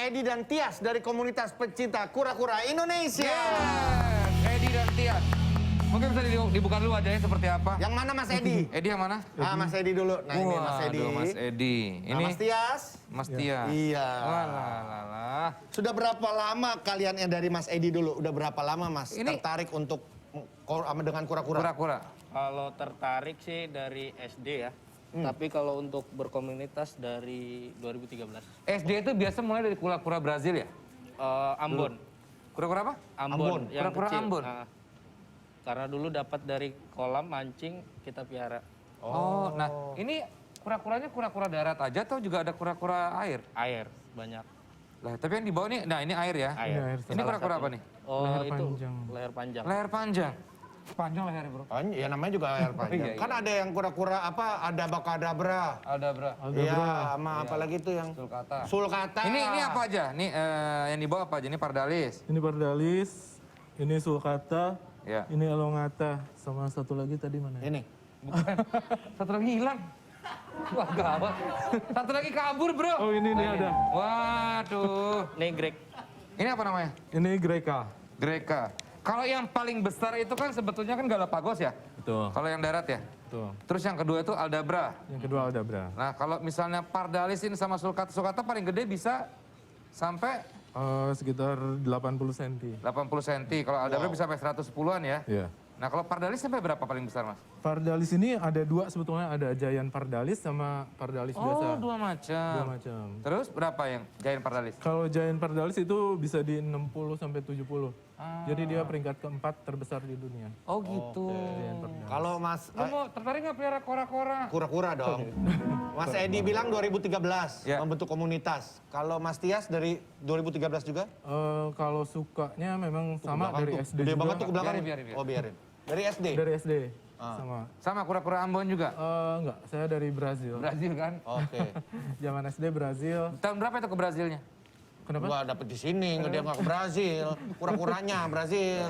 Edi dan Tias dari komunitas pecinta kura-kura Indonesia. Yes, Edi dan Tias. Mungkin bisa dibuka dulu wajahnya seperti apa? Yang mana Mas Edi? Edi yang mana? Mas Edi dulu. Nah ini Mas Edi. Waduh, Mas Edi. Nah, Ini Mas Tias. Mas Tias. Iya. Walah. Sudah berapa lama kalian yang dari Mas Edi dulu? Udah berapa lama Mas Ini- tertarik untuk dengan kura-kura? Kura-kura. Kalau tertarik sih dari SD ya. Tapi kalau untuk berkomunitas dari 2013. SD itu biasa mulai dari kura-kura Brazil ya? Ambon. Kura-kura apa? Ambon. Yang Kura-kura kecil. Ambon. Nah, karena dulu dapat dari kolam mancing kita piara Oh, nah ini kura-kuranya kura-kura darat aja atau juga ada kura-kura air? air banyak. Lah, tapi yang di bawah nih, nah ini air ya? Air. Ini kura-kura apa nih? Oh, Leher itu panjang. leher panjang. Leher panjang. Panjang lehernya bro. Ya namanya juga air panjang. Iya, Kan ada yang kura-kura apa? Ada bakadabra. Aldabra. Iya, sama apa lagi tuh yang Sulcata. sulcata. Ini apa aja? Nih yang di bawah apa aja? Ini pardalis. Ini pardalis, ini sulcata, Ya. ini elongata, sama satu lagi tadi mana? ya? Ini. Bukan. Satu lagi hilang. Wah gawat. Satu lagi kabur bro. Oh ini ada. Waduh. Nih Greg. Ini apa namanya? Ini Greca. Greca. Kalau yang paling besar itu kan sebetulnya kan Galapagos ya? Betul. Kalau yang darat ya? Betul. Terus yang kedua itu Aldabra. Yang kedua Aldabra. Nah kalau misalnya pardalis ini sama sulcata, sulcata paling gede bisa sampai Sekitar 80 cm. 80 cm. Kalau Aldabra bisa sampai 110-an ya? Iya. Nah kalau pardalis sampai berapa paling besar mas? Pardalis ini ada dua sebetulnya, ada Giant Pardalis sama Pardalis biasa. Dua macam. Dua macam. Terus berapa yang giant pardalis? Kalau Giant Pardalis itu bisa di 60 sampai 70. Jadi dia peringkat keempat terbesar di dunia. Oh gitu. Giant Pardalis. Kalau Mas Lu mau tertarik nggak pelihara kora-kora? kura-kura dong. Mas Edi bilang 2013 Ya. membentuk komunitas. Kalau Mas Tias dari 2013 juga? Kalau sukanya memang sama Belakang dari tuh. SD Gede juga. banget tuh ke belakang. Biarin. Oh biarin. Dari SD? Dari SD sama. Sama kura-kura Ambon juga? Enggak, saya dari Brazil. Brazil kan? Oke. Zaman SD Brazil. Tahun berapa itu ke Brazilnya? Kenapa? Gua dapet di sini, dia nggak ke Brazil. Kura-kuranya Brazil.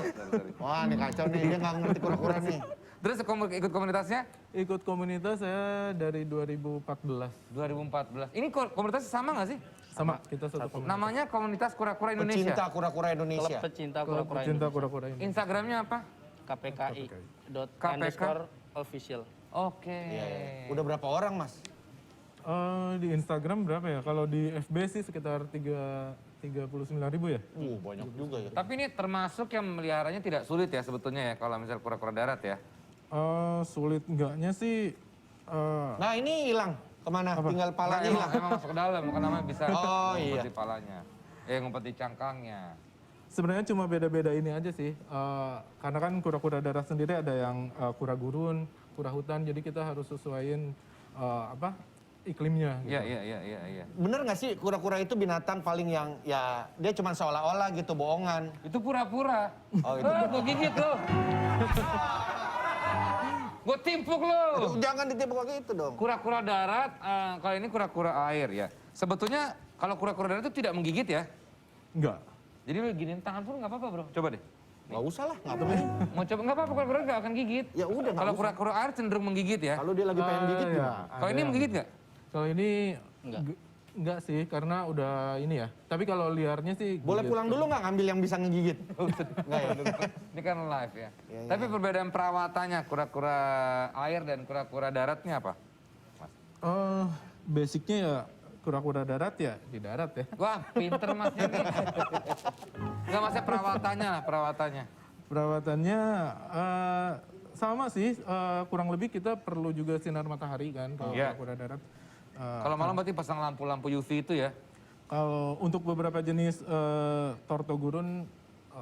Wah ini kacau nih, dia nggak ngerti kura-kura nih. Terus ikut komunitasnya? Ikut komunitas saya dari 2014. 2014. Ini komunitasnya sama nggak sih? Sama, kita satu komunitas. Namanya Komunitas Kura-Kura Indonesia. Pecinta kura-kura Klub Indonesia. pecinta Klub kura-kura pecinta Indonesia. kura-kura ini. Instagramnya apa? KPKI. KPK. Underscore official. Oke. Iya, iya. Udah berapa orang Mas? Di Instagram berapa ya? Kalau di FB sih sekitar 39.000 ya. Banyak juga ya. Tapi ini termasuk yang meliharanya tidak sulit ya sebetulnya ya kalau misalnya kura-kura darat ya. Sulit enggaknya sih. Nah ini hilang. Kemana? Tinggal palanya Nah, hilang. emang masuk ke dalam, karena namanya bisa Oh, ngumpet iya. di palanya. Ngumpet di cangkangnya. Sebenarnya cuma beda-beda ini aja sih. Karena kan kura-kura darat sendiri ada yang kura gurun, kura hutan. Jadi kita harus sesuaiin iklimnya. Gitu. Iya. Bener nggak sih kura-kura itu binatang paling yang ya dia cuma seolah-olah gitu bohongan. Itu pura-pura. Oh, itu Gue gigit lo. Gue timpuk lo. Jangan ditipu kayak gitu dong. Kura-kura darat, kalau ini kura-kura air ya. Sebetulnya kalau kura-kura darat itu tidak menggigit ya. Enggak. Jadi lu giniin tangan pun nggak apa-apa bro. Coba deh. Nggak usah lah, nggak apa-apa. Mau coba nggak apa-apa, kura-kura nggak akan gigit. Ya udah, nggak Kalau usah. kura-kura air cenderung menggigit ya. Kalau dia lagi pengen gigit ya, gimana? Kalau ini menggigit nggak? Kalau ini Enggak. enggak sih, karena udah ini ya. Tapi kalau liarnya sih Boleh gigit. pulang dulu nggak ngambil yang bisa ngegigit? Nggak ya? Ini kan live ya. Iya, Tapi perbedaan perawatannya kura-kura air dan kura-kura daratnya apa? Mas? Basicnya ya kura-kura darat ya di darat ya. Wah, pinter masnya nih. Nggak masnya perawatannya lah, perawatannya. Perawatannya sama sih, kurang lebih kita perlu juga sinar matahari kan kalau Iya. kura-kura darat. Kalau malam berarti pasang lampu-lampu UV itu ya. Kalau untuk beberapa jenis tortogurun,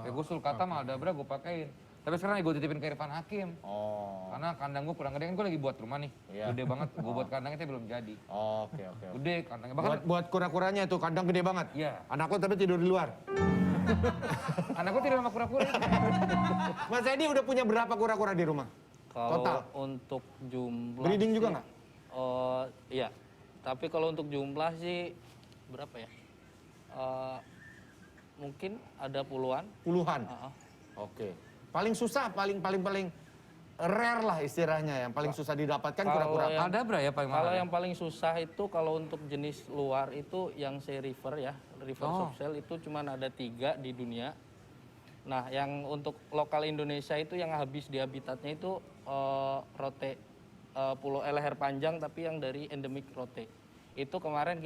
Gue sulcata sama aldabra gue pakein. Tapi sekarang gue titipin ke Irfan Hakim. Oh, Karena kandang gue kurang gede, kan gue lagi buat rumah nih. Iya. Gede banget, gue buat kandangnya tapi belum jadi. oke. Gede kandangnya. Bahkan Buat kura-kuranya itu kandang gede banget. Iya. Anak lo tapi tidur di luar. anak gue tidur sama kura-kura. Mas Edi udah punya berapa kura-kura di rumah? Kalau Total? untuk jumlah Breeding juga sih, nggak? Iya. Tapi kalau untuk jumlah sih berapa ya? Mungkin ada puluhan. Puluhan. Heeh. Oke. Paling susah, paling rare lah istilahnya, yang paling susah didapatkan kura-kura. yang- Aldabra ya paling mahal. Kalau ya? yang paling susah itu kalau untuk jenis luar itu yang sea river ya, river Oh. softshell itu cuma ada 3 di dunia. Nah, yang untuk lokal Indonesia itu yang habis di habitatnya itu rote, pulau leher panjang tapi yang dari endemik rote. Itu kemarin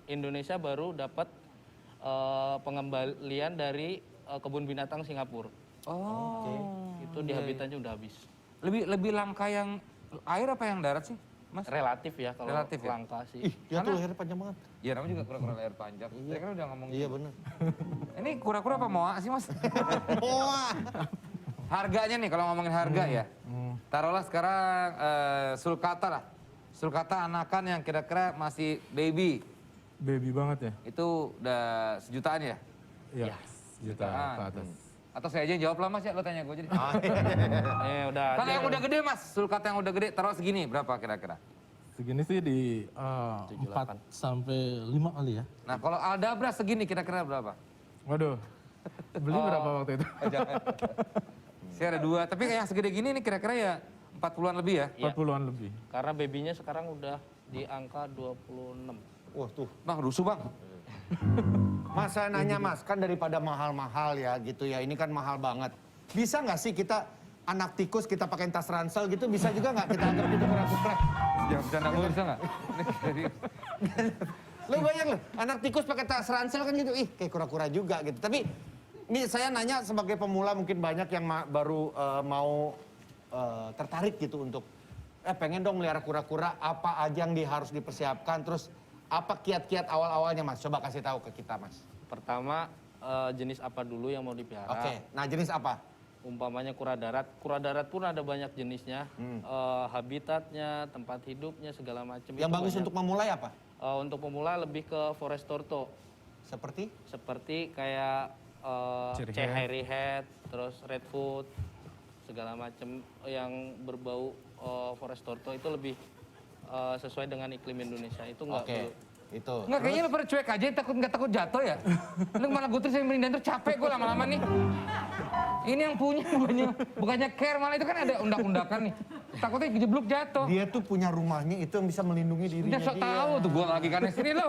Indonesia baru dapat pengembalian dari kebun binatang Singapura. Oh. Itu di habitatnya udah habis. Lebih langka yang air apa yang darat sih, Mas? Relatif ya kalau Relatif ya? langka sih. Ya tuh lehernya panjang banget. Iya, namanya juga kura-kura leher panjang. Saya kan udah ngomong. Iya bener. Ini kura-kura apa moa sih, Mas? Wah. Harganya nih, kalau ngomongin harga ya. Taruhlah sekarang sulcata lah. Sulcata anakan yang kira-kira masih baby. Baby banget ya. Itu udah sejutaan ya? Iya. Juta ke atas. Atau saya aja yang jawab lah Mas ya, lo tanya gue jadi. Udah. Kalau yang udah gede Mas, sulcata yang udah gede taruh segini berapa kira-kira? Segini sih di 4 sampai 5 kali ya. Nah kalau Aldabra segini kira-kira berapa? Waduh. Beli berapa waktu itu? Saya ada 2, tapi kayak yang segede gini nih kira-kira ya 40-an lebih ya? 40-an lebih. Karena babynya sekarang udah di angka 26. Wah tuh. Bang, rusuh bang. Mas saya nanya Mas, kan daripada mahal-mahal ya gitu ya, ini kan mahal banget. Bisa nggak sih kita anak tikus kita pakai tas ransel gitu, bisa juga nggak kita anggap itu kura-kura? Ya bercanda gue bisa nggak? Lo bayang lo, anak tikus pakai tas ransel kan gitu, ih kayak kura-kura juga gitu. Tapi ini saya nanya sebagai pemula mungkin banyak yang baru mau tertarik gitu untuk pengen dong melihara kura-kura, apa aja yang harus dipersiapkan, terus apa kiat-kiat awal-awalnya Mas? Coba kasih tahu ke kita Mas. Pertama, jenis apa dulu yang mau dipelihara? Oke, nah jenis apa? Umpamanya kura darat. Kura darat pun ada banyak jenisnya. Habitatnya, tempat hidupnya, segala macam. Yang bagus untuk memulai apa? Untuk pemula lebih ke forest tortoise. Seperti? Seperti kayak Cherry hairy head, terus redfoot, segala macam yang berbau forest tortoise itu lebih sesuai dengan iklim Indonesia. Itu enggak Oke, itu. Nggak, kayaknya lu pada cuek aja, nggak takut jatuh ya? Lu malah gue terus yang merindan terus capek gue lama-lama nih. Ini yang punya bukannya care, malah itu kan ada undak-undakan nih. Takutnya jeblok jatuh. Dia tuh punya rumahnya itu yang bisa melindungi dirinya Udah sok dia. tahu tuh gue lagi kan sini lo.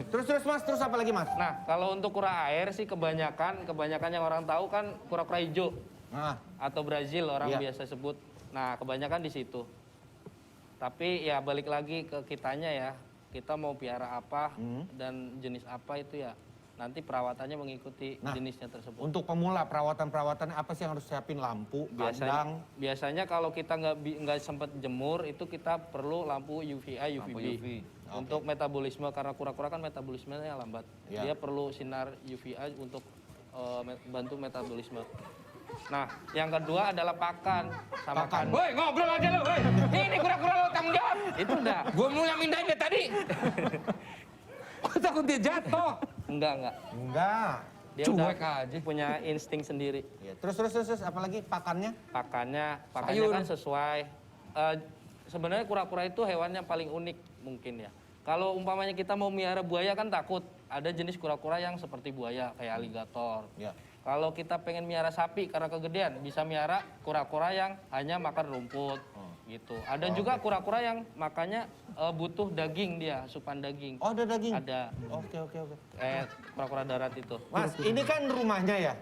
Terus Mas, terus apa lagi Mas? Nah, kalau untuk kura air sih kebanyakan yang orang tahu kan kura-kura hijau Nah, atau Brazil orang Iya. biasa sebut. Nah, kebanyakan di situ. Tapi ya balik lagi ke kitanya ya. Kita mau piara apa dan jenis apa itu ya nanti perawatannya mengikuti Nah, jenisnya tersebut. untuk pemula perawatan apa sih yang harus siapin? Lampu, kandang. Biasanya kalau kita nggak sempat jemur itu kita perlu lampu UVA, UVB. Lampu UV. Untuk metabolisme karena kura-kura kan metabolismenya lambat. Iya. Dia perlu sinar UVA untuk bantu metabolisme. Nah, yang kedua adalah pakan sama Pakan. kandang. Woi, ngobrol aja lo, woi. Ini kura-kura lo tanggung jawab. Itu udah. Gue mau yang mindahin dia tadi. Gue takut dia jatuh. Enggak. Enggak. Dia Cuek udah aja. punya insting sendiri. Ya, terus apalagi pakannya? Pakannya Sayur. kan sesuai. Sebenarnya kura-kura itu hewan yang paling unik mungkin ya. Kalau umpamanya kita mau miara buaya kan takut. Ada jenis kura-kura yang seperti buaya kayak aligator. Ya. Kalau kita pengen miara sapi karena kegedean, bisa miara kura-kura yang hanya makan rumput gitu. Ada juga kura-kura yang makannya butuh daging dia, asupan daging. Oh, ada daging? Ada. Oke. Kura-kura darat itu. Mas, ini kan rumahnya ya?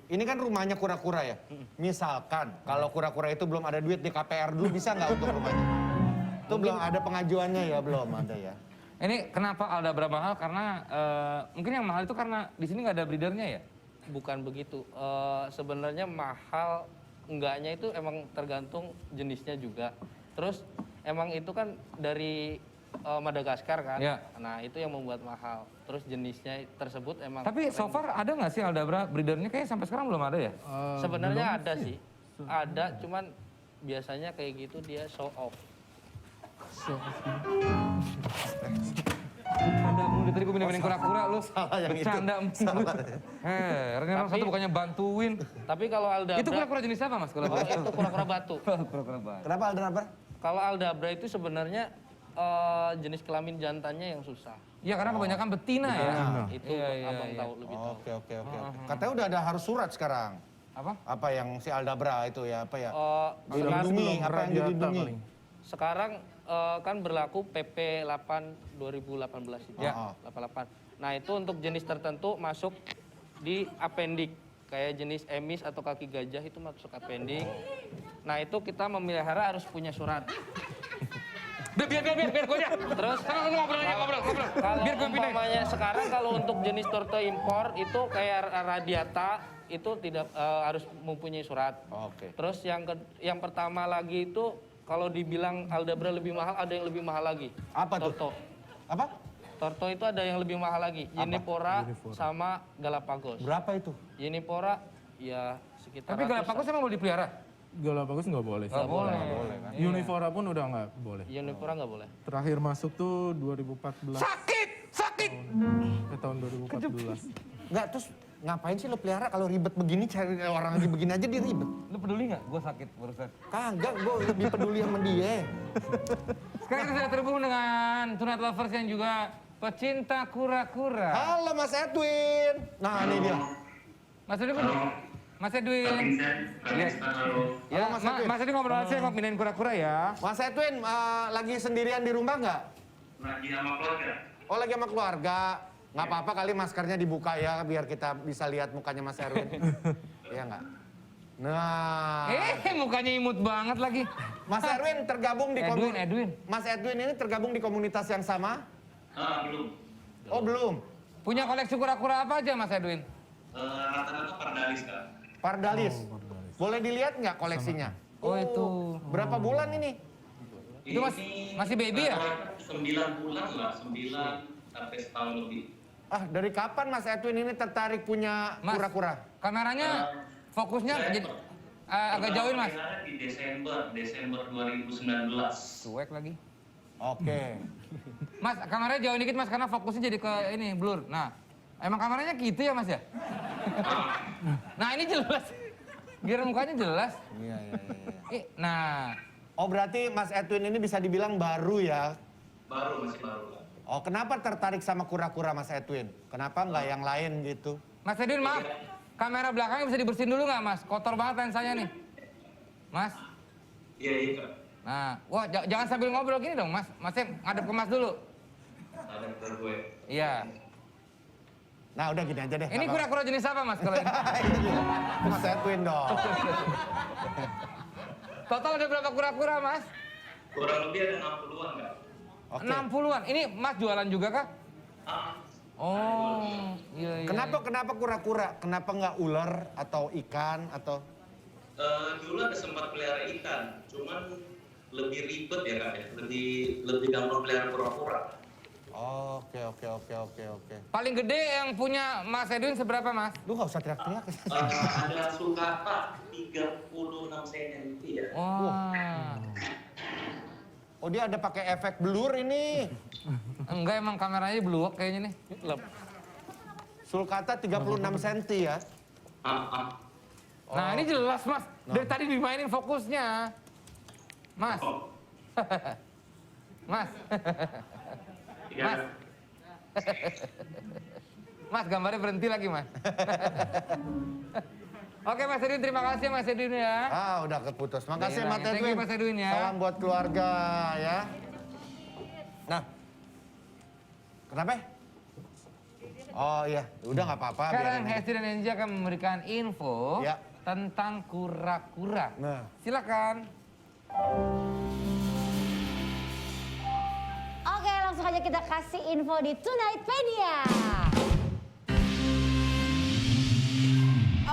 Ini kan rumahnya kura-kura ya? Misalkan kalau kura-kura itu belum ada duit di KPR dulu, bisa nggak untuk rumahnya? Itu belum ada pengajuannya ya? Belum ada ya? Ini kenapa Aldabra mahal? Karena mungkin yang mahal itu karena di sini nggak ada breedernya ya? Bukan begitu. Sebenarnya mahal enggaknya itu emang tergantung jenisnya juga. Terus emang itu kan dari Madagaskar kan. Ya. Nah, itu yang membuat mahal. Terus jenisnya tersebut emang Tapi so far ada nggak sih Aldabra breedernya? Kayaknya sampai sekarang belum ada ya? sebenarnya ada sih. Ada, cuman biasanya kayak gitu dia show off. Bercanda mulu tadi gue minum kura-kura lu. Salah yang itu. Bercanda mulu. Renyah satu bukannya bantuin. Tapi kalau Aldabra Itu kura-kura jenis apa Mas? Kalau Oh, itu kura-kura batu. kura-kura batu. Kenapa Aldabra? Kalau Aldabra itu sebenarnya jenis kelamin jantannya yang susah. Ya karena kebanyakan betina ya. Itu Iya, abang tahu lebih tahu. Oke. Katanya udah ada harus surat sekarang. Apa yang si Aldabra itu ya, apa ya? Sekarang, Dilindungi, apa yang Radiata dilindungi? paling. sekarang kan berlaku PP 8 2018 itu. Ya. 88. Nah, itu untuk jenis tertentu masuk di apendik. Kayak jenis emis atau kaki gajah itu masuk apendik. Nah, itu kita memelihara harus punya surat. Biar gue aja. Terus Sama lu ngobrol. kalau Biar gue pindahin. umpamanya sekarang kalau untuk jenis torto impor itu kayak radiata itu tidak harus mempunyai surat. Oke. Terus yang pertama lagi itu kalau dibilang Aldabra lebih mahal, ada yang lebih mahal lagi. Apa tuh? Torto. Apa? Torto itu ada yang lebih mahal lagi. Unipora sama Galapagos. Berapa itu? Unipora ya sekitar Tapi Galapagos emang boleh dipelihara? Galapagos nggak boleh. Nggak boleh. Univora pun udah nggak boleh. Unipora nggak boleh. Terakhir masuk tuh 2014. Sakit! Tahun 2014. Enggak, terus ngapain sih lo pelihara kalau ribet begini, cari orang lagi begini aja dia ribet? Lu peduli nggak? Gue sakit barusan. Kagak, gue lebih peduli sama dia. Sekarang kita sudah terhubung dengan Tonight Lovers yang juga pecinta kura-kura. Halo Mas Edwin. Nah, ini dia. Mas Edwin, Mas Edwin. Ya, Halo, Mas Edwin. Mas Edwin ngobrol aja, pindahin kura-kura ya. Mas Edwin, lagi sendirian di rumah nggak? Lagi sama keluarga. Oh, lagi sama keluarga. Nggak apa-apa kali maskernya dibuka ya, biar kita bisa lihat mukanya Mas Erwin. Iya nggak? Nah, Mukanya imut banget lagi. Mas Erwin tergabung di Edwin. Mas Edwin ini tergabung di komunitas yang sama? Belum. Oh, belum. Punya koleksi kura-kura apa aja Mas Edwin? Rata-rata pardalis, Kak. Pardalis. Boleh dilihat nggak koleksinya? Oh, itu. Berapa bulan ini? Itu masih baby ya? 9 bulan lah, 9 sampai setahun lebih. Dari kapan Mas Edwin ini tertarik punya Mas. kura-kura? Kameranya fokusnya jadi agak jauhin Mas. Di Desember 2019. Cuek lagi. Oke. Mas, kameranya jauhin dikit Mas karena fokusnya jadi ke ini blur. Nah, emang kameranya gitu ya Mas ya? Nah, ini jelas. Biar mukanya jelas. Iya. Nah, Oh, berarti Mas Edwin ini bisa dibilang baru ya? Masih baru, Kak. Oh, kenapa tertarik sama kura-kura Mas Edwin? Kenapa nggak yang lain gitu? Mas Edwin maaf, kamera belakangnya bisa dibersihin dulu nggak Mas? Kotor banget lensanya nih. Mas, Iya, Kak. nah, wah jangan sambil ngobrol gini dong Mas. Masnya ngadep ke Mas dulu. Ada ke gue. Iya. Nah, udah gini aja deh. Ini nggak kura-kura jenis apa Mas kalau ini? apa-apa. Mas Edwin dong. Total ada berapa kura-kura Mas? Kurang lebih ada 60-an, Kak. Oke. 60-an. Ini Mas jualan juga kah? Oh, iya. Kenapa kura-kura? Kenapa nggak ular atau ikan atau? Dulu ada sempat pelihara ikan, cuman lebih ribet ya, Kak, ya. Lebih gampang pelihara kura-kura. Oke. Paling gede yang punya Mas Edwin seberapa Mas? Lu nggak usah teriak-teriak. Ada sulcata 36 cm ya. Wah. Oh, dia ada pakai efek blur ini. Enggak, emang kameranya bluwek kayaknya nih. Sulcata 36 cm ya. Nah, ini jelas Mas. Dari tadi dimainin fokusnya. Mas. Mas. Mas. Mas, gambarnya berhenti lagi, Mas. Oke, Mas Edwin, terima kasih Mas Edwin ya. Udah keputus. Makasih Iya, Mas thank you, Edwin. Mas Edwin ya. Salam buat keluarga ya. Nah. Kenapa? Oh iya, udah nggak apa-apa. Sekarang biarin aja. Hesti dan Enji akan memberikan info Ya. tentang kura-kura. Nah. Silakan. Oke, langsung aja kita kasih info di Tonightpedia.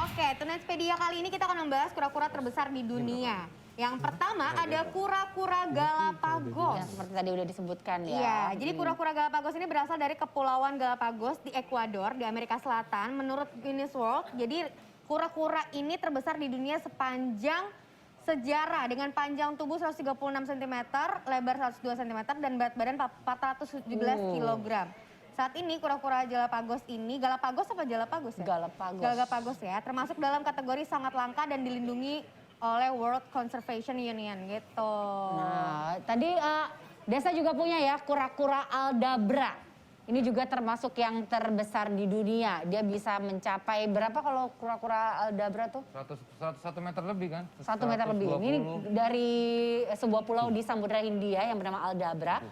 Oke, Tonightpedia kali ini kita akan membahas kura-kura terbesar di dunia. Yang pertama ada kura-kura Galapagos. Ya, seperti tadi udah disebutkan ya. Iya, jadi kura-kura Galapagos ini berasal dari Kepulauan Galapagos di Ekuador, di Amerika Selatan. Menurut Guinness World, jadi kura-kura ini terbesar di dunia sepanjang sejarah dengan panjang tubuh 136 cm, lebar 102 cm, dan berat badan 417 kg. Saat ini kura-kura Galapagos ini, Galapagos apa Galapagos ya? Galapagos. Galapagos ya, termasuk dalam kategori sangat langka dan dilindungi oleh World Conservation Union gitu. Nah, tadi Desa juga punya ya kura-kura Aldabra. Ini juga termasuk yang terbesar di dunia. Dia bisa mencapai berapa kalau kura-kura Aldabra tuh? 1 meter lebih kan? 1 meter lebih. Ini dari sebuah pulau di Samudra Hindia yang bernama Aldabra.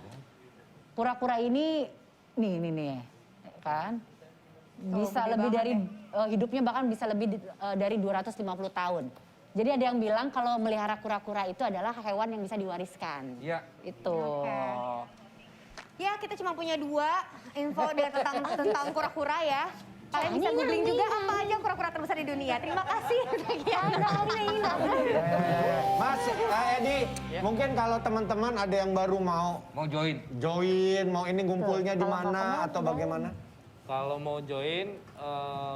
Kura-kura ini, nih, kan? Bisa lebih dari, hidupnya bahkan bisa lebih dari 250 tahun. Jadi ada yang bilang kalau melihara kura-kura itu adalah hewan yang bisa diwariskan. Iya. Itu. Ya, kita cuma punya 2 info tentang kura-kura ya. Kalian bisa googling juga apa aja kura-kura terbesar di dunia. Terima kasih. Mas Edi, mungkin kalau teman-teman ada yang baru mau join, mau ini ngumpulnya di mana atau bagaimana? Kalau mau join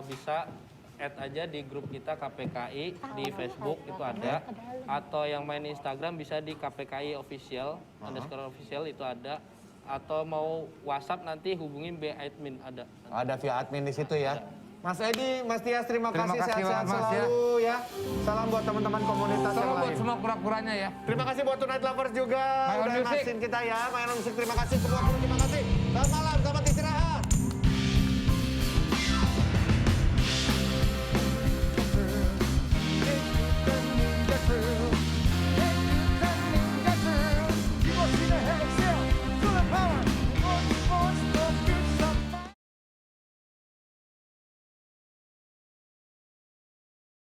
bisa add aja di grup kita KPKI di Facebook itu ada, atau yang main Instagram bisa di KPKI official _official itu ada, atau mau WhatsApp nanti hubungin admin ada. Ada via admin di situ ya. Mas Edi, Mas Tias, terima kasih sehat-sehat Mas, selalu ya. Salam buat teman-teman komunitas yang Salam buat lain. semua kura-kuranya ya. Terima kasih buat Tonight Lovers juga Main on udah Music. ngasin kita ya. Main on Music, terima kasih semua kru, terima kasih. Selamat malam.